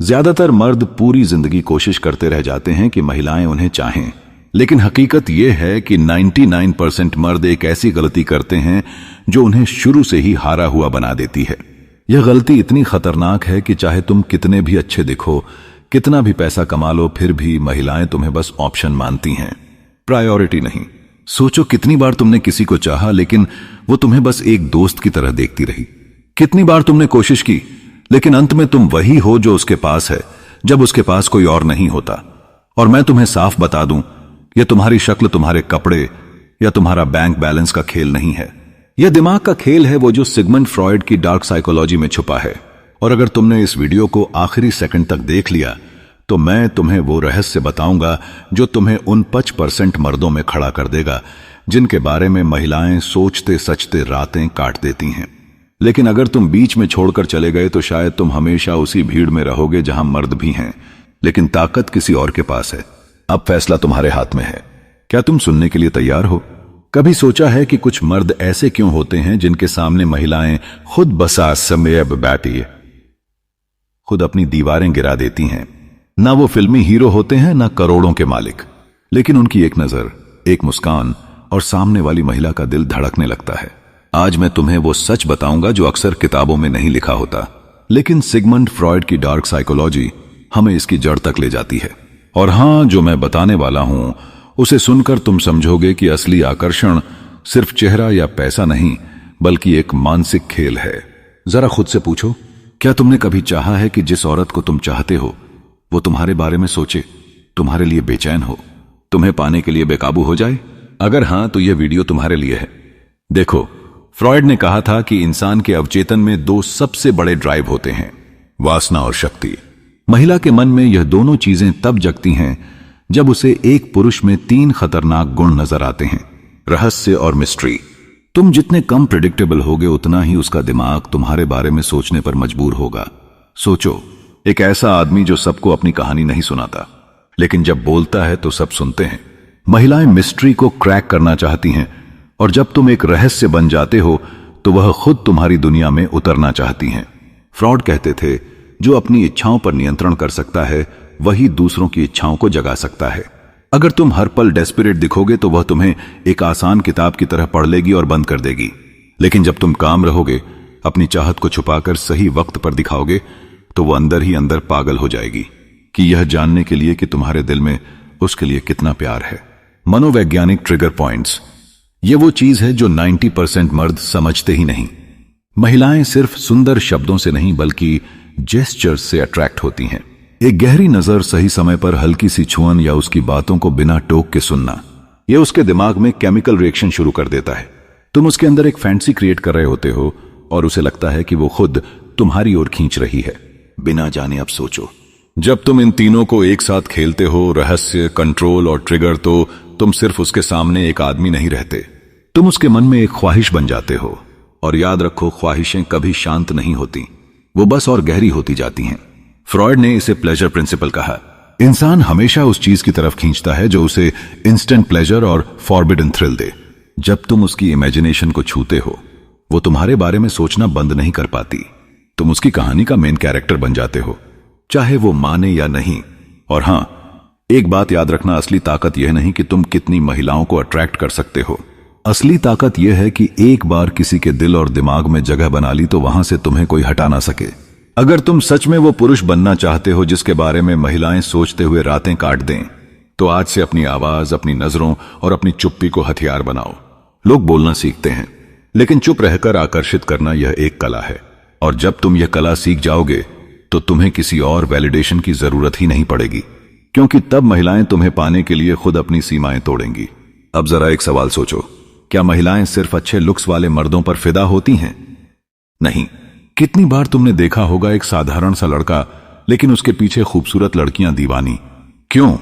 ज्यादातर मर्द पूरी जिंदगी कोशिश करते रह जाते हैं कि महिलाएं उन्हें चाहें, लेकिन हकीकत यह है कि 99% मर्द एक ऐसी गलती करते हैं जो उन्हें शुरू से ही हारा हुआ बना देती है। यह गलती इतनी खतरनाक है कि चाहे तुम कितने भी अच्छे दिखो, कितना भी पैसा कमा लो, फिर भी महिलाएं तुम्हें बस ऑप्शन मानती हैं, प्रायोरिटी नहीं। सोचो कितनी बार तुमने किसी को चाहा लेकिन वो तुम्हें बस एक दोस्त की तरह देखती रही। कितनी बार तुमने कोशिश की लेकिन अंत में तुम वही हो जो उसके पास है जब उसके पास कोई और नहीं होता। और मैं तुम्हें साफ बता दूं, यह तुम्हारी शक्ल, तुम्हारे कपड़े या तुम्हारा बैंक बैलेंस का खेल नहीं है। यह दिमाग का खेल है, वो जो सिगमंड फ्रॉयड की डार्क साइकोलॉजी में छुपा है। और अगर तुमने इस वीडियो को आखिरी सेकंड तक देख लिया तो मैं तुम्हें वो रहस्य बताऊंगा जो तुम्हें उन 5% मर्दों में खड़ा कर देगा जिनके बारे में महिलाएं सोचते सचते रातें काट देती हैं। लेकिन अगर तुम बीच में छोड़कर चले गए तो शायद तुम हमेशा उसी भीड़ में रहोगे जहां मर्द भी हैं, लेकिन ताकत किसी और के पास है। अब फैसला तुम्हारे हाथ में है। क्या तुम सुनने के लिए तैयार हो? कभी सोचा है कि कुछ मर्द ऐसे क्यों होते हैं जिनके सामने महिलाएं खुद बसा समय बैठी खुद अपनी दीवारें गिरा देती हैं? ना वो फिल्मी हीरो होते हैं, ना करोड़ों के मालिक, लेकिन उनकी एक नजर, एक मुस्कान और सामने वाली महिला का दिल धड़कने लगता है। आज मैं तुम्हें वो सच बताऊंगा जो अक्सर किताबों में नहीं लिखा होता, लेकिन सिगमंड फ्रॉयड की डार्क साइकोलॉजी हमें इसकी जड़ तक ले जाती है। और हां, जो मैं बताने वाला हूं उसे सुनकर तुम समझोगे कि असली आकर्षण सिर्फ चेहरा या पैसा नहीं, बल्कि एक मानसिक खेल है। जरा खुद से पूछो, क्या तुमने कभी चाहा है कि जिस औरत को तुम चाहते हो वो तुम्हारे बारे में सोचे, तुम्हारे लिए बेचैन हो, तुम्हें पाने के लिए बेकाबू हो जाए? अगर हां तो यह वीडियो तुम्हारे लिए है। देखो, फ्रॉयड ने कहा था कि इंसान के अवचेतन में 2 सबसे बड़े ड्राइव होते हैं, वासना और शक्ति। महिला के मन में यह दोनों चीजें तब जगती हैं जब उसे एक पुरुष में 3 खतरनाक गुण नजर आते हैं, रहस्य और मिस्ट्री। तुम जितने कम प्रेडिक्टेबल होगे उतना ही उसका दिमाग तुम्हारे बारे में सोचने पर मजबूर होगा। सोचो, एक ऐसा आदमी जो सबको अपनी कहानी नहीं सुनाता, लेकिन जब बोलता है तो सब सुनते हैं। महिलाएं मिस्ट्री को क्रैक करना चाहती हैं, और जब तुम एक रहस्य बन जाते हो तो वह खुद तुम्हारी दुनिया में उतरना चाहती हैं। फ्रॉड कहते थे, जो अपनी इच्छाओं पर नियंत्रण कर सकता है वही दूसरों की इच्छाओं को जगा सकता है। अगर तुम हर पल डेस्परेट दिखोगे तो वह तुम्हें एक आसान किताब की तरह पढ़ लेगी और बंद कर देगी, लेकिन जब तुम काम रहोगे, अपनी चाहत को छुपाकर सही वक्त पर दिखाओगे, तो वो अंदर ही अंदर पागल हो जाएगी कि यह जानने के लिए कि तुम्हारे दिल में उसके लिए कितना प्यार है। मनोवैज्ञानिक ट्रिगर पॉइंट्स, ये वो चीज है जो 90% मर्द समझते ही नहीं। महिलाएं सिर्फ सुंदर शब्दों से नहीं बल्कि जेस्चर्स से अट्रैक्ट होती हैं। एक गहरी नजर, सही समय पर हल्की सी छुअन या उसकी बातों को बिना टोक के सुनना, यह उसके दिमाग में केमिकल रिएक्शन शुरू कर देता है। तुम उसके अंदर एक फैंटेसी क्रिएट कर रहे होते हो और उसे लगता है कि वो खुद तुम्हारी ओर खींच रही है, बिना जाने। अब सोचो, जब तुम इन तीनों को एक साथ खेलते हो, रहस्य, कंट्रोल और ट्रिगर, तो तुम सिर्फ उसके सामने एक आदमी नहीं रहते, तुम उसके मन में एक ख्वाहिश बन जाते हो। और याद रखो, ख्वाहिशें कभी शांत नहीं होती, वो बस और गहरी होती जाती हैं। फ्रॉयड ने इसे प्लेजर प्रिंसिपल कहा। इंसान हमेशा उस चीज की तरफ खींचता है जो उसे इंस्टेंट प्लेजर और फॉरबिडन थ्रिल दे। जब तुम उसकी इमेजिनेशन को छूते हो, वो तुम्हारे बारे में सोचना बंद नहीं कर पाती। तुम उसकी कहानी का मेन कैरेक्टर बन जाते हो, चाहे वो माने या नहीं। और हां, एक बात याद रखना, असली ताकत यह नहीं कि तुम कितनी महिलाओं को अट्रैक्ट कर सकते हो। असली ताकत यह है कि एक बार किसी के दिल और दिमाग में जगह बना ली तो वहां से तुम्हें कोई हटा ना सके। अगर तुम सच में वो पुरुष बनना चाहते हो जिसके बारे में महिलाएं सोचते हुए रातें काट दें, तो आज से अपनी आवाज, अपनी नजरों और अपनी चुप्पी को हथियार बनाओ। लोग बोलना सीखते हैं, लेकिन चुप रहकर आकर्षित करना यह एक कला है। और जब तुम यह कला सीख जाओगे तो तुम्हें किसी और वैलिडेशन की जरूरत ही नहीं पड़ेगी, क्योंकि तब महिलाएं तुम्हें पाने के लिए खुद अपनी सीमाएं तोड़ेंगी। अब जरा एक सवाल सोचो, क्या महिलाएं सिर्फ अच्छे लुक्स वाले मर्दों पर फिदा होती हैं? नहीं। कितनी बार तुमने देखा होगा एक साधारण सा लड़का, लेकिन उसके पीछे खूबसूरत लड़कियां दीवानी। क्यों?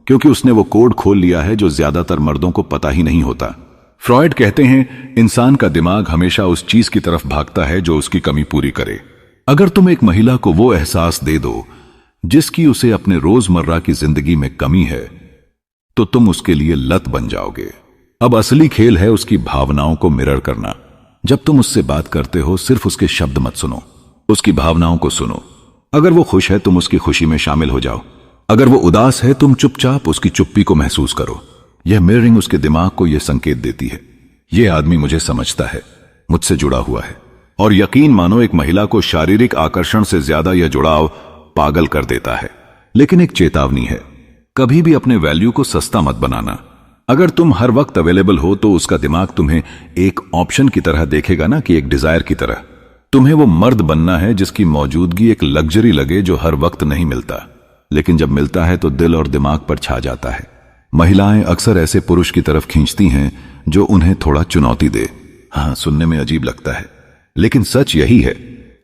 क्योंकि उसने वो कोड खोल लिया है जो ज्यादातर मर्दों को पता ही नहीं होता। फ्रॉयड कहते हैं, इंसान का दिमाग हमेशा उस चीज की तरफ भागता है जो उसकी कमी पूरी करे। अगर तुम एक महिला को वो एहसास दे दो जिसकी उसे अपने रोजमर्रा की जिंदगी में कमी है, तो तुम उसके लिए लत बन जाओगे। अब असली खेल है उसकी भावनाओं को मिरर करना। जब तुम उससे बात करते हो, सिर्फ उसके शब्द मत सुनो, उसकी भावनाओं को सुनो। अगर वो खुश है तुम उसकी खुशी में शामिल हो जाओ, अगर वो उदास है तुम चुपचाप उसकी चुप्पी को महसूस करो। यह मिररिंग उसके दिमाग को यह संकेत देती है, यह आदमी मुझे समझता है, मुझसे जुड़ा हुआ है। और यकीन मानो एक महिला को शारीरिक आकर्षण से ज्यादा यह जुड़ाव पागल कर देता है। लेकिन एक चेतावनी है, कभी भी अपने वैल्यू को सस्ता मत बनाना। अगर तुम हर वक्त अवेलेबल हो तो उसका दिमाग तुम्हें एक ऑप्शन की तरह देखेगा ना, कि एक डिजायर की तरह। तुम्हें वो मर्द बनना है जिसकी मौजूदगी एक लग्जरी लगे, जो हर वक्त नहीं मिलता, लेकिन जब मिलता है तो दिल और दिमाग पर छा जाता है। महिलाएं अक्सर ऐसे पुरुष की तरफ खींचती हैं जो उन्हें थोड़ा चुनौती दे। हाँ, सुनने में अजीब लगता है, लेकिन सच यही है।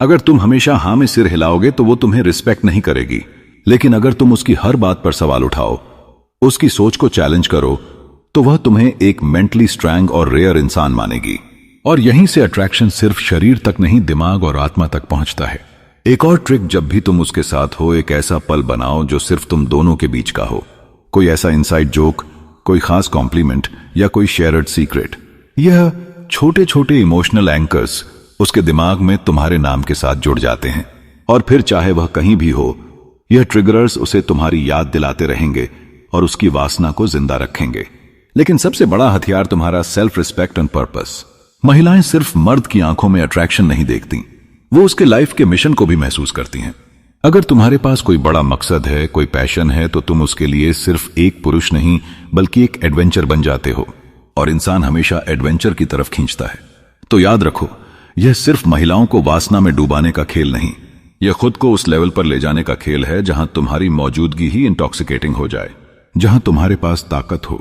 अगर तुम हमेशा हां में सिर हिलाओगे तो वो तुम्हें रिस्पेक्ट नहीं करेगी, लेकिन अगर तुम उसकी हर बात पर सवाल उठाओ, उसकी सोच को चैलेंज करो, तो वह तुम्हें एक मेंटली स्ट्रांग और रेयर इंसान मानेगी। और यहीं से अट्रैक्शन सिर्फ शरीर तक नहीं, दिमाग और आत्मा तक पहुंचता है। एक और ट्रिक, जब भी तुम उसके साथ हो, एक ऐसा पल बनाओ जो सिर्फ तुम दोनों के बीच का हो। कोई ऐसा इनसाइड जोक, कोई खास कॉम्प्लीमेंट या कोई शेयर्ड सीक्रेट। यह छोटे छोटे इमोशनल एंकर्स उसके दिमाग में तुम्हारे नाम के साथ जुड़ जाते हैं, और फिर चाहे वह कहीं भी हो, यह ट्रिगर्स उसे तुम्हारी याद दिलाते रहेंगे और उसकी वासना को जिंदा रखेंगे। लेकिन सबसे बड़ा हथियार तुम्हारा सेल्फ रिस्पेक्ट एंड पर्पस। महिलाएं सिर्फ मर्द की आंखों में अट्रैक्शन नहीं देखती, वो उसके लाइफ के मिशन को भी महसूस करती हैं। अगर तुम्हारे पास कोई बड़ा मकसद है, कोई पैशन है, तो तुम उसके लिए सिर्फ एक पुरुष नहीं बल्कि एक एडवेंचर बन जाते हो। और इंसान हमेशा एडवेंचर की तरफ खींचता है। तो याद रखो, यह सिर्फ महिलाओं को वासना में डुबाने का खेल नहीं, यह खुद को उस लेवल पर ले जाने का खेल है जहां तुम्हारी मौजूदगी ही इंटॉक्सिकेटिंग हो जाए, जहां तुम्हारे पास ताकत हो,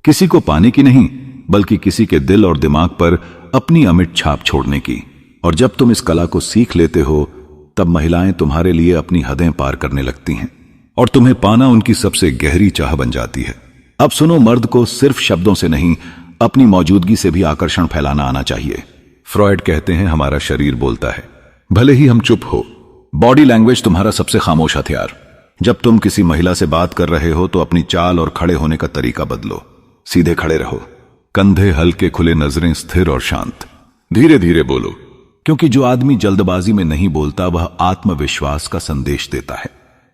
किसी को पाने की नहीं बल्कि किसी के दिल और दिमाग पर अपनी अमिट छाप छोड़ने की। और जब तुम इस कला को सीख लेते हो, तब महिलाएं तुम्हारे लिए अपनी हदें पार करने लगती हैं और तुम्हें पाना उनकी सबसे गहरी चाह बन जाती है। अब सुनो, मर्द को सिर्फ शब्दों से नहीं, अपनी मौजूदगी से भी आकर्षण फैलाना आना चाहिए। फ्रॉयड कहते हैं, हमारा शरीर बोलता है, भले ही हम चुप हो। बॉडी लैंग्वेज तुम्हारा सबसे खामोश हथियार। जब तुम किसी महिला से बात कर रहे हो तो अपनी चाल और खड़े होने का तरीका बदलो। सीधे खड़े रहो, कंधे हल्के खुले, नजरें स्थिर और शांत। धीरे धीरे बोलो, क्योंकि जो आदमी जल्दबाजी में नहीं बोलता वह आत्मविश्वास का संदेश देता है।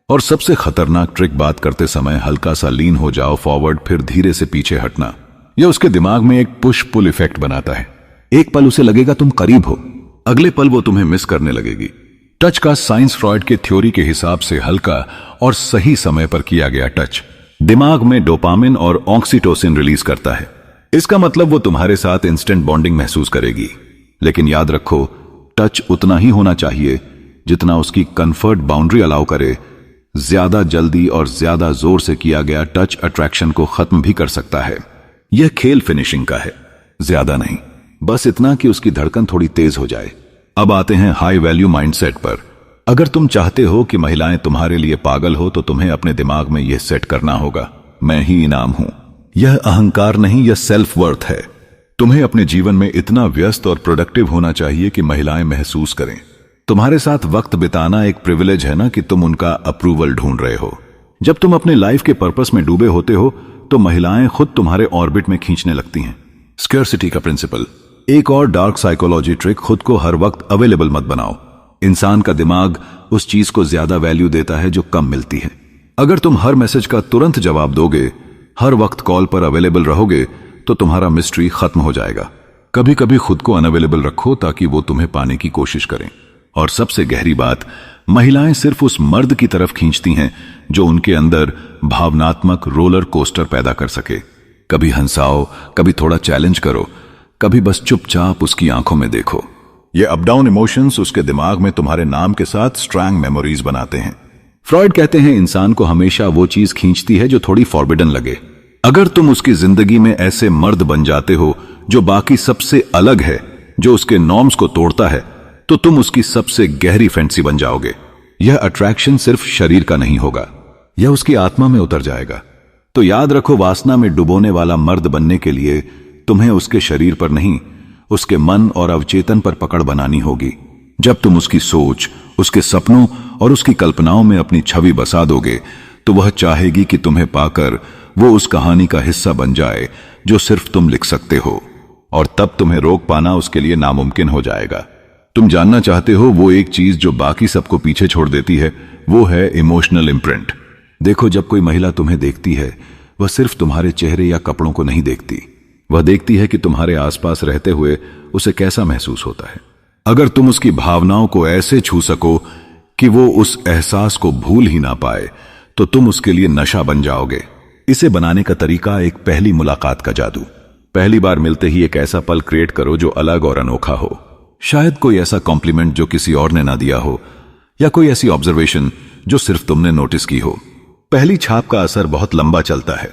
और सबसे खतरनाक ट्रिक, बात करते समय हल्का सा लीन हो जाओ फॉरवर्ड, फिर धीरे से पीछे हटना। यह उसके दिमाग में एक पुश पुल इफेक्ट बनाता है। एक पल उसे लगेगा तुम करीब हो, अगले पल वो तुम्हें मिस करने लगेगी। टच का साइंस, फ्रॉयड के थ्योरी के हिसाब से हल्का और सही समय पर किया गया टच दिमाग में डोपामिन और ऑक्सीटोसिन रिलीज करता है। इसका मतलब वो तुम्हारे साथ इंस्टेंट बॉन्डिंग महसूस करेगी। लेकिन याद रखो, टच उतना ही होना चाहिए जितना उसकी कंफर्ट बाउंड्री अलाउ करे। ज्यादा जल्दी और ज्यादा जोर से किया गया टच अट्रैक्शन को खत्म भी कर सकता है। यह खेल फिनिशिंग का है, ज्यादा नहीं, बस इतना कि उसकी धड़कन थोड़ी तेज हो जाए। अब आते हैं हाई वैल्यू माइंडसेट पर। अगर तुम चाहते हो कि महिलाएं तुम्हारे लिए पागल हो, तो तुम्हें अपने दिमाग में यह सेट करना होगा, मैं ही इनाम हूं। यह अहंकार नहीं, यह सेल्फ वर्थ है। तुम्हें अपने जीवन में इतना व्यस्त और प्रोडक्टिव होना चाहिए कि महिलाएं महसूस करें तुम्हारे साथ वक्त बिताना एक प्रिविलेज है ना, कि तुम उनका अप्रूवल ढूंढ रहे हो। जब तुम अपने लाइफ के पर्पस में डूबे होते हो तो महिलाएं खुद तुम्हारे ऑर्बिट में खींचने लगती हैं। स्कैर्सिटी का प्रिंसिपल। एक और डार्क साइकोलॉजी ट्रिक, खुद को हर वक्त अवेलेबल मत बनाओ। इंसान का दिमाग उस चीज को ज्यादा वैल्यू देता है जो कम मिलती है। अगर तुम हर मैसेज का तुरंत जवाब दोगे, हर वक्त कॉल पर अवेलेबल रहोगे, तो तुम्हारा मिस्ट्री खत्म हो जाएगा। कभी कभी खुद को अनअवेलेबल रखो ताकि वो तुम्हें पाने की कोशिश करें। और सबसे गहरी बात, महिलाएं सिर्फ उस मर्द की तरफ खींचती हैं जो उनके अंदर भावनात्मक रोलर कोस्टर पैदा कर सके। कभी हंसाओ, कभी थोड़ा चैलेंज करो, कभी बस चुपचाप उसकी आंखों में देखो। ये अप डाउन इमोशंस उसके दिमाग में तुम्हारे नाम के साथ स्ट्रॉन्ग मेमोरीज बनाते हैं। फ्रॉयड कहते हैं, इंसान को हमेशा वो चीज खींचती है जो थोड़ी फॉरबिडन लगे। अगर तुम उसकी जिंदगी में ऐसे मर्द बन जाते हो जो बाकी सबसे अलग है, जो उसके नॉर्म्स को तोड़ता है, तो तुम उसकी सबसे गहरी फैंटेसी बन जाओगे। यह अट्रैक्शन सिर्फ शरीर का नहीं होगा, यह उसकी आत्मा में उतर जाएगा। तो याद रखो, वासना में डुबोने वाला मर्द बनने के लिए तुम्हें उसके शरीर पर नहीं, उसके मन और अवचेतन पर पकड़ बनानी होगी। जब तुम उसकी सोच, उसके सपनों और उसकी कल्पनाओं में अपनी छवि बसा दोगे, तो वह चाहेगी कि तुम्हें पाकर वो उस कहानी का हिस्सा बन जाए जो सिर्फ तुम लिख सकते हो। और तब तुम्हें रोक पाना उसके लिए नामुमकिन हो जाएगा। तुम जानना चाहते हो वो एक चीज जो बाकी सबको पीछे छोड़ देती है, वो है इमोशनल इम्प्रिंट। देखो, जब कोई महिला तुम्हें देखती है, वह सिर्फ तुम्हारे चेहरे या कपड़ों को नहीं देखती, वह देखती है कि तुम्हारे आसपास रहते हुए उसे कैसा महसूस होता है। अगर तुम उसकी भावनाओं को ऐसे छू सको कि वो उस एहसास को भूल ही ना पाए, तो तुम उसके लिए नशा बन जाओगे। इसे बनाने का तरीका एक पहली मुलाकात का जादू। पहली बार मिलते ही एक ऐसा पल क्रिएट करो जो अलग और अनोखा हो। शायद कोई ऐसा कॉम्प्लीमेंट जो किसी और ने ना दिया हो, या कोई ऐसी ऑब्जर्वेशन जो सिर्फ तुमने नोटिस की हो। पहली छाप का असर बहुत लंबा चलता है।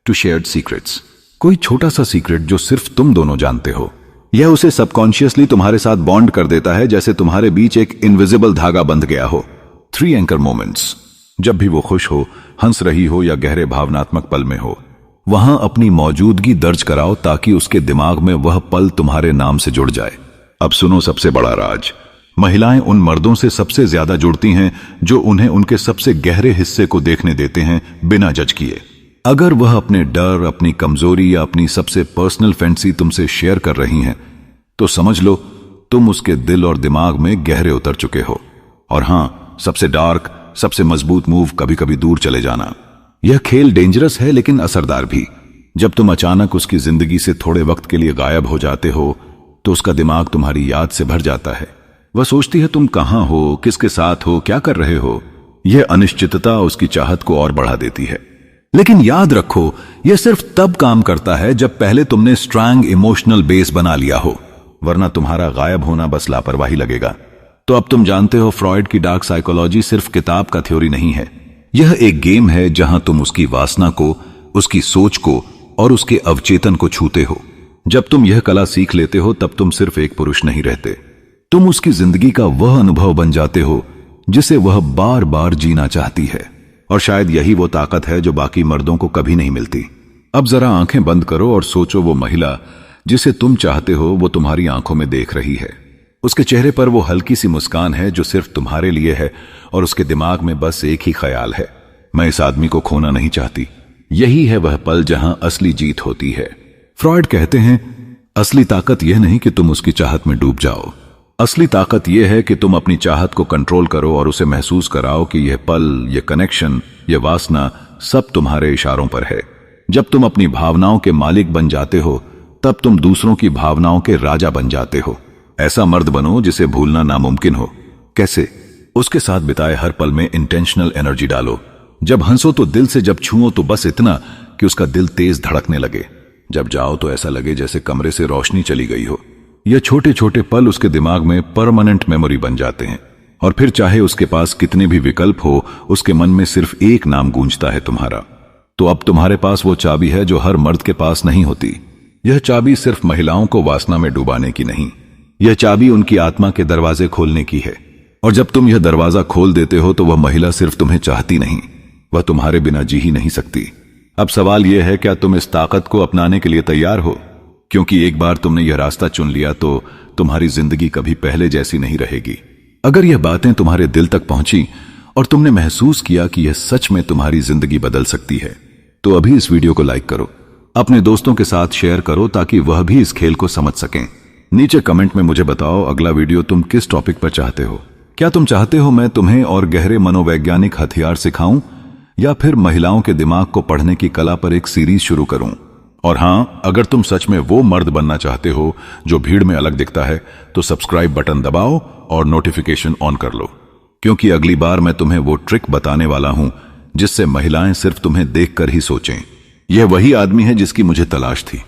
टू शेयर्ड सीक्रेट्स, कोई छोटा सा सीक्रेट जो सिर्फ तुम दोनों जानते हो, यह उसे सबकॉन्शियसली तुम्हारे साथ बॉन्ड कर देता है, जैसे तुम्हारे बीच एक इनविजिबल धागा बंध गया हो। 3 एंकर मोमेंट्स, जब भी वो खुश हो, हंस रही हो या गहरे भावनात्मक पल में हो, वहां अपनी मौजूदगी दर्ज कराओ ताकि उसके दिमाग में वह पल तुम्हारे नाम से जुड़ जाए। अब सुनो सबसे बड़ा राज। महिलाएं उन मर्दों से सबसे ज्यादा जुड़ती हैं जो उन्हें उनके सबसे गहरे हिस्से को देखने देते हैं, बिना जज किए। अगर वह अपने डर, अपनी कमजोरी या अपनी सबसे पर्सनल फैंटेसी तुमसे शेयर कर रही हैं, तो समझ लो तुम उसके दिल और दिमाग में गहरे उतर चुके हो। और हां, सबसे डार्क, सबसे मजबूत मूव, कभी कभी दूर चले जाना। यह खेल डेंजरस है लेकिन असरदार भी। जब तुम अचानक उसकी जिंदगी से थोड़े वक्त के लिए गायब हो जाते हो, तो उसका दिमाग तुम्हारी याद से भर जाता है। वह सोचती है तुम कहां हो, किसके साथ हो, क्या कर रहे हो। यह अनिश्चितता उसकी चाहत को और बढ़ा देती है। लेकिन याद रखो, यह सिर्फ तब काम करता है जब पहले तुमने स्ट्रांग इमोशनल बेस बना लिया हो, वरना तुम्हारा गायब होना बस लापरवाही लगेगा। तो अब तुम जानते हो, फ्रॉइड की डार्क साइकोलॉजी सिर्फ किताब का थ्योरी नहीं है। यह एक गेम है जहां तुम उसकी वासना को, उसकी सोच को और उसके अवचेतन को छूते हो। जब तुम यह कला सीख लेते हो, तब तुम सिर्फ एक पुरुष नहीं रहते, तुम उसकी जिंदगी का वह अनुभव बन जाते हो जिसे वह बार बार जीना चाहती है। और शायद यही वो ताकत है जो बाकी मर्दों को कभी नहीं मिलती। अब जरा आंखें बंद करो और सोचो, वो महिला जिसे तुम चाहते हो वो तुम्हारी आंखों में देख रही है। उसके चेहरे पर वो हल्की सी मुस्कान है जो सिर्फ तुम्हारे लिए है, और उसके दिमाग में बस एक ही ख्याल है, मैं इस आदमी को खोना नहीं चाहती। यही है वह पल जहां असली जीत होती है। फ्रॉइड कहते हैं, असली ताकत यह नहीं कि तुम उसकी चाहत में डूब जाओ, असली ताकत यह है कि तुम अपनी चाहत को कंट्रोल करो और उसे महसूस कराओ कि यह पल, यह कनेक्शन, यह वासना सब तुम्हारे इशारों पर है। जब तुम अपनी भावनाओं के मालिक बन जाते हो, तब तुम दूसरों की भावनाओं के राजा बन जाते हो। ऐसा मर्द बनो जिसे भूलना नामुमकिन हो। कैसे? उसके साथ बिताए हर पल में इंटेंशनल एनर्जी डालो। जब हंसो तो दिल से, जब छुओ तो बस इतना कि उसका दिल तेज धड़कने लगे। जब जाओ तो ऐसा लगे जैसे कमरे से रोशनी चली गई हो। यह छोटे छोटे पल उसके दिमाग में परमानेंट मेमोरी बन जाते हैं, और फिर चाहे उसके पास कितने भी विकल्प हो, उसके मन में सिर्फ एक नाम गूंजता है, तुम्हारा। तो अब तुम्हारे पास वो चाबी है जो हर मर्द के पास नहीं होती। यह चाबी सिर्फ महिलाओं को वासना में डुबाने की नहीं, यह चाबी उनकी आत्मा के दरवाजे खोलने की है। और जब तुम यह दरवाजा खोल देते हो, तो वह महिला सिर्फ तुम्हें चाहती नहीं, वह तुम्हारे बिना जी ही नहीं सकती। अब सवाल यह है, क्या तुम इस ताकत को अपनाने के लिए तैयार हो? क्योंकि एक बार तुमने यह रास्ता चुन लिया तो तुम्हारी जिंदगी कभी पहले जैसी नहीं रहेगी। अगर यह बातें तुम्हारे दिल तक पहुंची और तुमने महसूस किया कि यह सच में तुम्हारी जिंदगी बदल सकती है, तो अभी इस वीडियो को लाइक करो, अपने दोस्तों के साथ शेयर करो ताकि वह भी इस खेल को समझ सकें। नीचे कमेंट में मुझे बताओ, अगला वीडियो तुम किस टॉपिक पर चाहते हो। क्या तुम चाहते हो मैं तुम्हें और गहरे मनोवैज्ञानिक हथियार सिखाऊं, या फिर महिलाओं के दिमाग को पढ़ने की कला पर एक सीरीज शुरू करूं? और हां, अगर तुम सच में वो मर्द बनना चाहते हो जो भीड़ में अलग दिखता है, तो सब्सक्राइब बटन दबाओ और नोटिफिकेशन ऑन कर लो, क्योंकि अगली बार मैं तुम्हें वो ट्रिक बताने वाला हूं जिससे महिलाएं सिर्फ तुम्हें देखकर ही सोचें, यह वही आदमी है जिसकी मुझे तलाश थी।